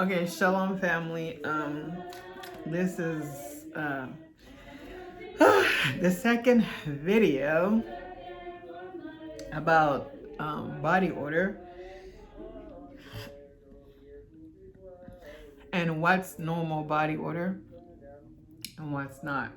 Okay, Shalom family. This is the second video about body odor and what's normal body odor and what's not.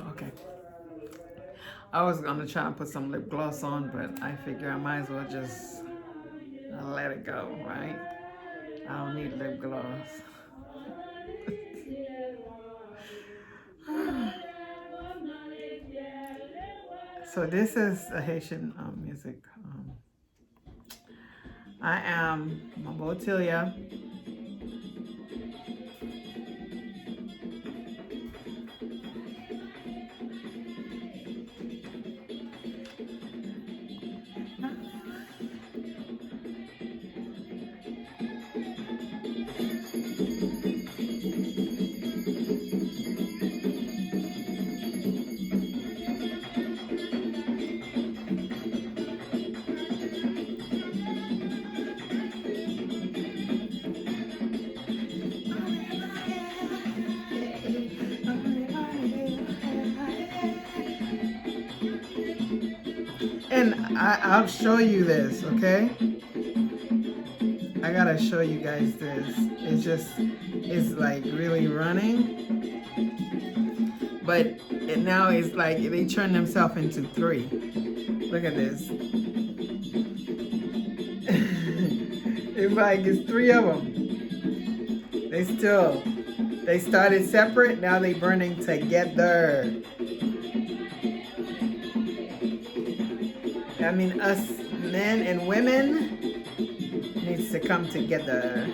Okay. I was gonna try and put some lip gloss on, but I figure I might as well just let it go, right? I don't need lip gloss. So this is a Haitian music. I am Mambootilia. And I'll show you this, okay? I gotta show you guys this. It's like really running. But now it's like they turn themselves into three. Look at this. It's like it's three of them. They started separate, now they burning together. I mean, us men and women needs to come together.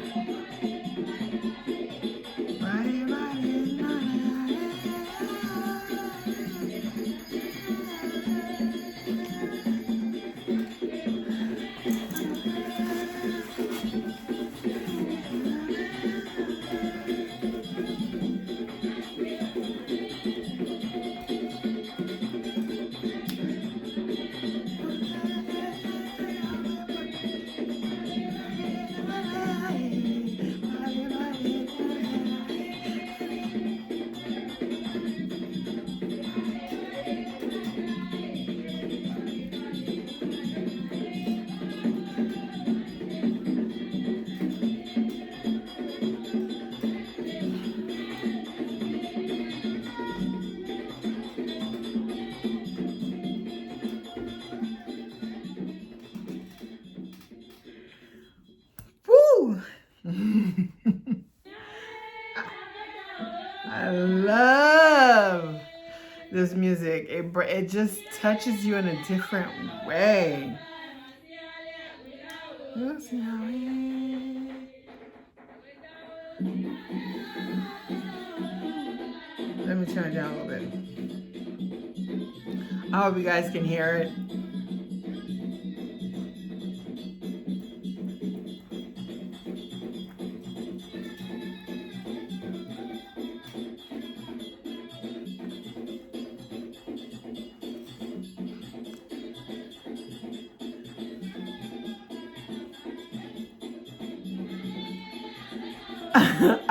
I love this music. It just touches you in a different way. Let me turn it down a little bit. I hope you guys can hear it.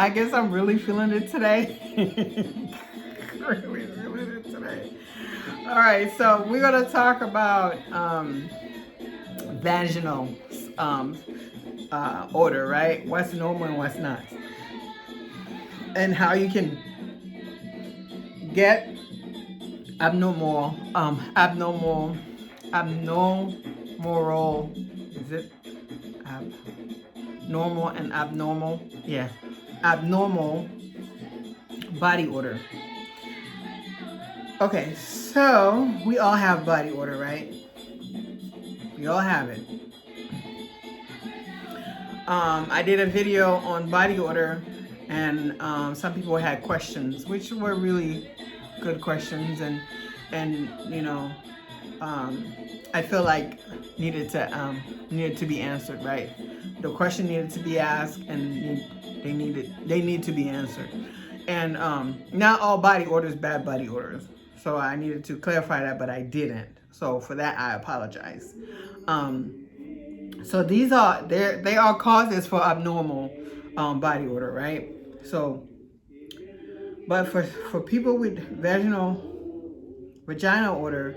I guess I'm really feeling it today. Really feeling it today. All right, so we're gonna talk about vaginal odor, right? What's normal and what's not, and how you can get abnormal. Is it normal and abnormal? Yeah, abnormal body odor. Okay, so we all have body odor, right? We all have it. I did a video on body odor, and some people had questions, which were really good questions, and you know, I feel like needed to be answered, right? The question needed to be asked, and they need to be answered. And not all body odor is bad body odors. So I needed to clarify that, but I didn't. So for that, I apologize. So these are they are causes for abnormal body odor, right? So, but for people with vagina odor,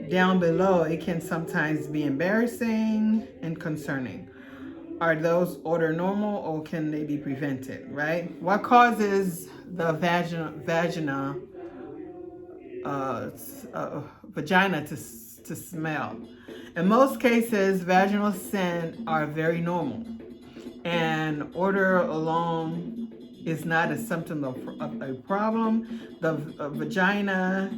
down below, it can sometimes be embarrassing and concerning. Are those odor normal, or can they be prevented, right? What causes the uh, vagina to smell? In most cases, vaginal scent are very normal, and odor alone is not a symptom of a problem. The vagina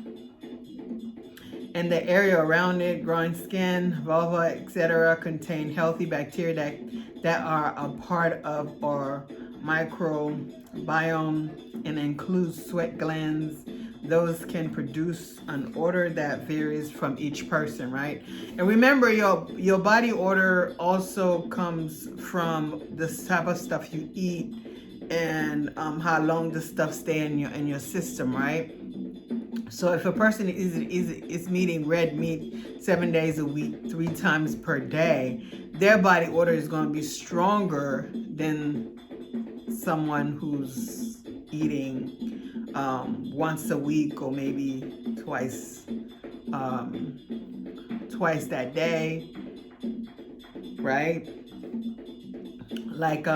and the area around it, groin, skin, vulva, etc., contain healthy bacteria that are a part of our microbiome and includes sweat glands. Those can produce an odor that varies from each person, right? And remember, your body odor also comes from the type of stuff you eat and how long the stuff stay in your system, right? So if a person is eating red meat 7 days a week, 3 times per day, their body odor is going to be stronger than someone who's eating once a week, or maybe twice that day, right? Like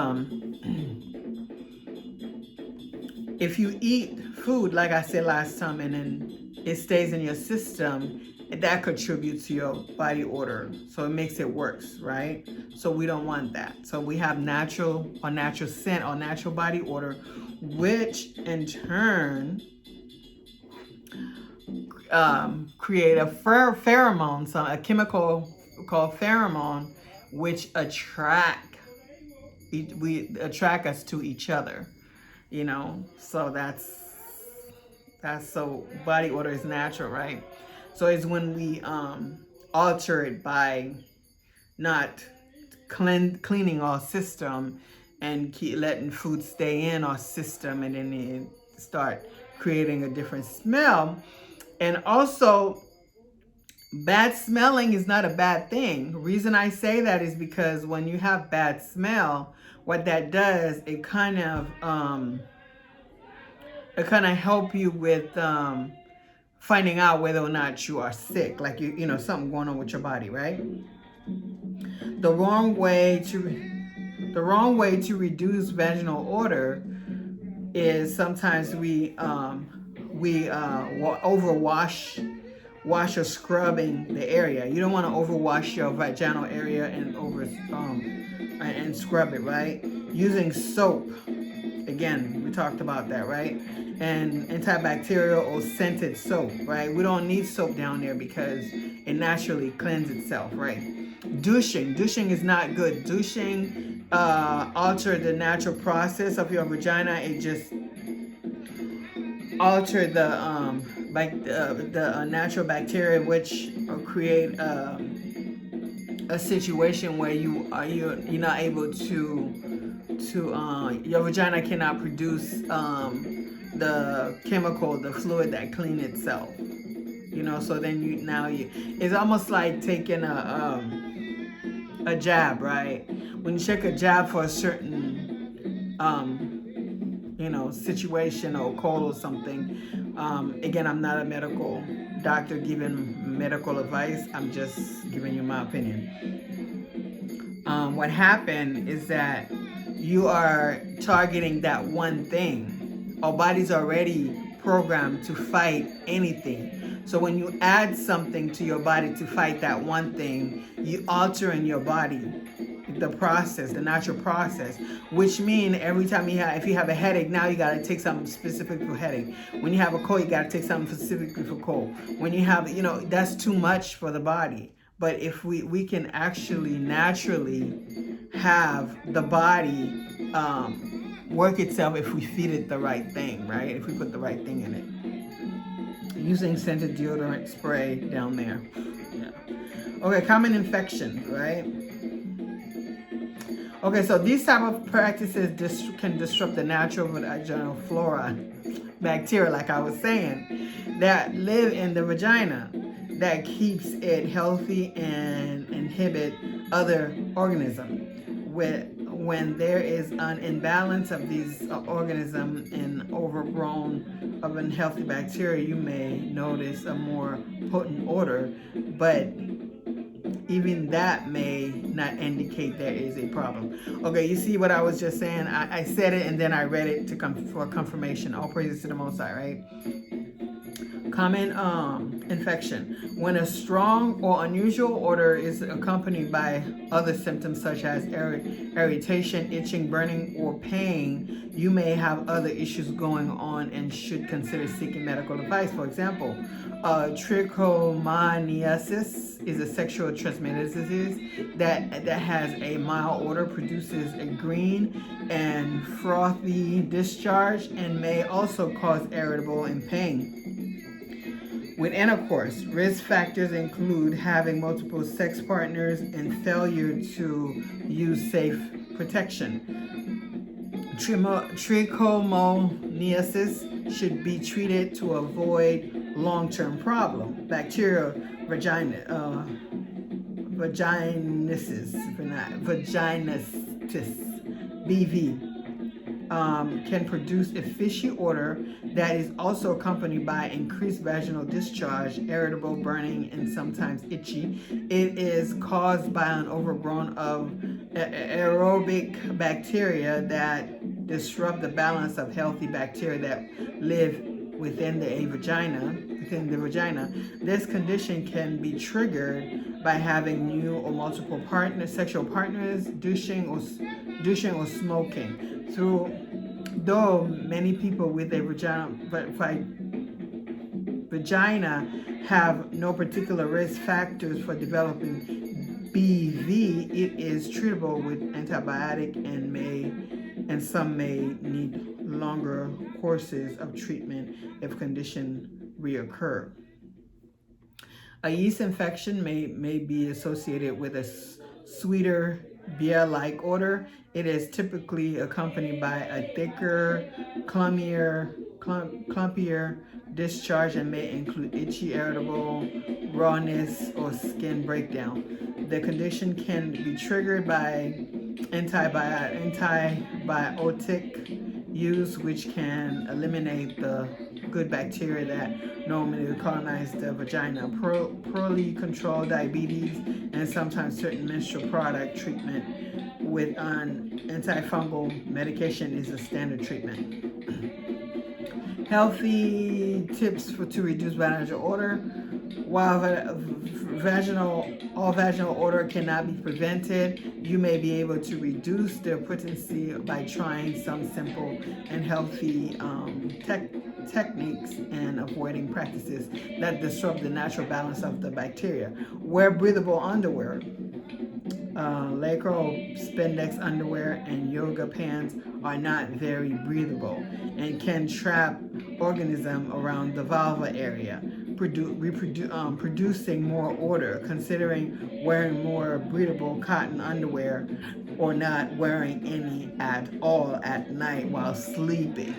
if you eat food, like I said last time, and then it stays in your system, that contributes to your body odor. So it makes it worse, right? So we don't want that. So we have natural scent or natural body odor, which in turn create a pheromone, so a chemical called pheromone, which attract us to each other. So that's so body odor is natural, right? So it's when we alter it by not cleaning our system and keep letting food stay in our system, and then it start creating a different smell. And also, bad smelling is not a bad thing. The reason I say that is because when you have bad smell, what that does, it kind of help you with finding out whether or not you are sick, like you know something going on with your body, right? The wrong way to reduce vaginal odor is sometimes we overwash or scrubbing the area. You don't want to overwash your vaginal area and scrub it, right? Using soap. Again, we talked about that, right? And antibacterial or scented soap, right? We don't need soap down there because it naturally cleanses itself, right? Douching is not good. Douching alter the natural process of your vagina. It just alter the natural bacteria, which create a situation where you're not able to your vagina cannot produce the chemical, the fluid that cleans itself. So then it's almost like taking a jab, right? When you take a jab for a certain situation or cold or something. Again, I'm not a medical doctor giving medical advice. I'm just giving you my opinion. What happened is that you are targeting that one thing. Our body's already programmed to fight anything. So when you add something to your body to fight that one thing, you alter in your body the process, the natural process, which means every time if you have a headache, now you got to take something specific for headache. When you have a cold, you got to take something specifically for cold. When you have, that's too much for the body. But if we can actually naturally have the body work itself if we feed it the right thing, right? If we put the right thing in it. Using scented deodorant spray down there. Yeah. Okay, common infections, right? Okay, so these type of practices can disrupt the natural vaginal flora, bacteria, like I was saying, that live in the vagina, that keeps it healthy and inhibit other organism. When there is an imbalance of these organisms in overgrown of unhealthy bacteria, you may notice a more potent odor, but even that may not indicate there is a problem. Okay, you see what I was just saying? I said it and then I read it for confirmation. All praises to the Most High, right? Common infection. When a strong or unusual odor is accompanied by other symptoms such as irritation, itching, burning, or pain, you may have other issues going on and should consider seeking medical advice. For example, trichomoniasis is a sexual transmitted disease that has a mild odor, produces a green and frothy discharge, and may also cause irritable and pain. With intercourse, risk factors include having multiple sex partners and failure to use safe protection. Trichomoniasis should be treated to avoid long-term problem. Bacterial vaginitis, BV, can produce a fishy odor that is also accompanied by increased vaginal discharge, irritable, burning, and sometimes itchy. It is caused by an overgrowth of aerobic bacteria that disrupt the balance of healthy bacteria that live within the vagina. This condition can be triggered by having new or multiple sexual partners, douching or smoking. Though many people with a vagina have no particular risk factors for developing BV, it is treatable with antibiotic and some may need longer courses of treatment if condition reoccur. A yeast infection may be associated with a sweeter beer-like odor. It is typically accompanied by a thicker, clumpier discharge and may include itchy, irritable, rawness, or skin breakdown. The condition can be triggered by antibiotic use, which can eliminate the good bacteria that normally colonize the vagina. Poorly controlled diabetes and sometimes certain menstrual product treatment with an antifungal medication is a standard treatment. Healthy tips to reduce vaginal odor. While all vaginal odor cannot be prevented, you may be able to reduce their potency by trying some simple and healthy techniques and avoiding practices that disrupt the natural balance of the bacteria. Wear breathable underwear. Lycra, spandex underwear, and yoga pants are not very breathable and can trap organisms around the vulva area, producing more odor. Considering wearing more breathable cotton underwear or not wearing any at all at night while sleeping.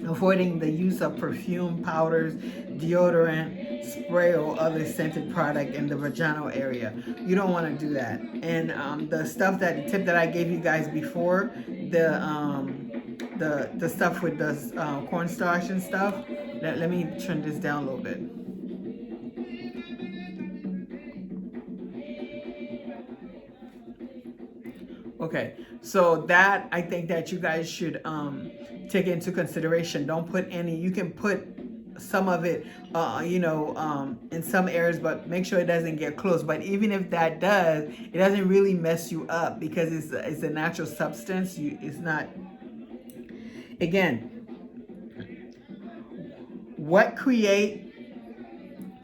Avoiding the use of perfume, powders, deodorant, spray, or other scented product in the vaginal area. You don't want to do that. And the tip that I gave you guys before, the stuff with the cornstarch and stuff. Let me turn this down a little bit. Okay, so that I think that you guys should take into consideration. Don't put any. You can put some of it, in some areas, but make sure it doesn't get close. But even if that does, it doesn't really mess you up because it's a natural substance. It's not. Again, what create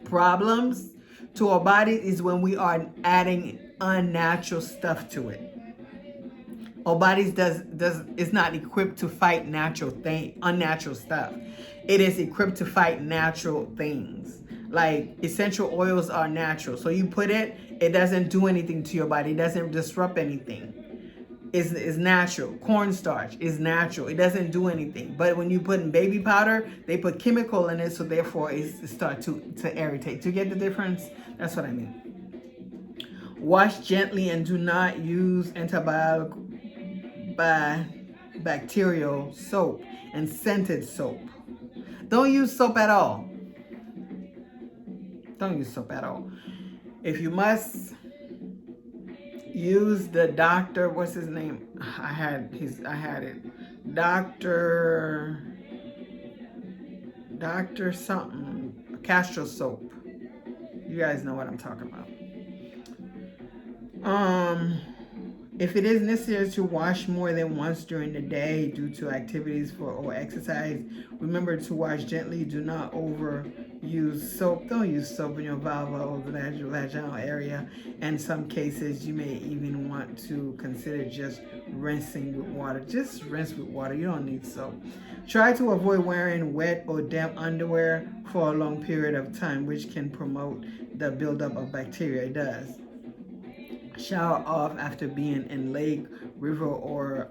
problems to our body is when we are adding unnatural stuff to it. Our bodies is not equipped to fight unnatural stuff. It is equipped to fight natural things. Like essential oils are natural. So you put it doesn't do anything to your body. It doesn't disrupt anything. It's natural. Cornstarch is natural. It doesn't do anything. But when you put in baby powder, they put chemical in it, so therefore it starts to irritate. Do you get the difference? That's what I mean. Wash gently and do not use antibacterial soap and scented soap. Don't use soap at all. Don't use soap at all. If you must, use the doctor, what's his name? I had it. Doctor something. Castor soap. You guys know what I'm talking about. If it is necessary to wash more than once during the day due to activities or exercise, remember to wash gently. Do not overuse soap. Don't use soap in your vulva or vaginal area. In some cases, you may even want to consider just rinsing with water. Just rinse with water. You don't need soap. Try to avoid wearing wet or damp underwear for a long period of time, which can promote the buildup of bacteria. It does. Shower off after being in lake, river, or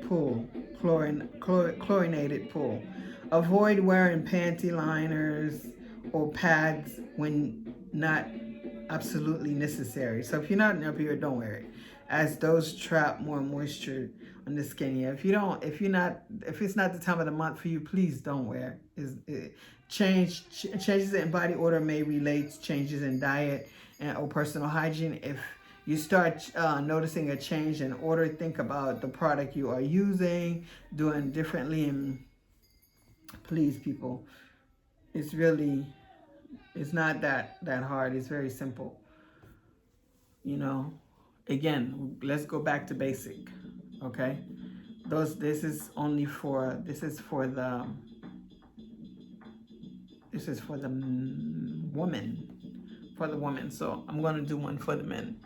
pool, chlorinated pool. Avoid wearing panty liners or pads when not absolutely necessary. So if you're not in your period, don't wear it, as those trap more moisture on the skin. Yeah, if it's not the time of the month for you, please don't wear it. Changes in body odor may relate to changes in diet or personal hygiene. If you start noticing a change in odor, think about the product you are using, doing differently, and please, people, it's not that hard. It's very simple. You know, again, let's go back to basic. Okay, this is for the woman. So I'm going to do one for the men.